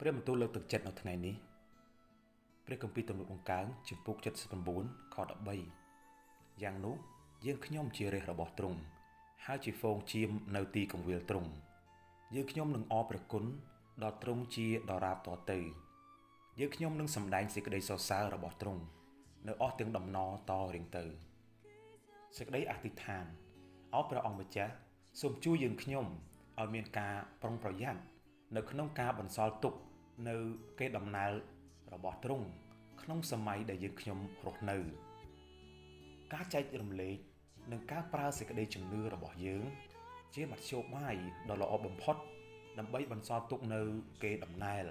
ព្រះបន្ទូលលើកទឹកចិត្តនៅថ្ងៃនេះព្រះគម្ពីរទំនុកបង្កើងជំពូក79ខ13យ៉ាងនោះយើងខ្ញុំជារាជរបស់ទ្រង់ហើយជាហ្វូងជៀមនៅទីកង្វាលទ្រង់យើងខ្ញុំនឹងអរព្រះគុណដល់ទ្រង់ជាដរាបតទៅយើងខ្ញុំនឹងសម្ដែងសេចក្តីសរសើររបស់ទ្រង់នៅអស់ទាំងដំណរតរៀងទៅសេចក្តីអធិដ្ឋានអោព្រះអង្គម្ចាស់សូមជួយយើងខ្ញុំឲ្យមានការប្រុងប្រយ័ត្ននៅក្នុងការបន្សល់ទុកនៅកេរដំណែលរបស់ទ្រង់ក្នុងសម័យដែលយើងខ្ញុំរស់នៅការចែករំលែកនិងការប្រើសេចក្តីជំនឿរបស់យើងជាមធ្យោបាយដ៏ល្អបំផុតដើម្បីបន្សល់ទុកនៅកេរដំណែល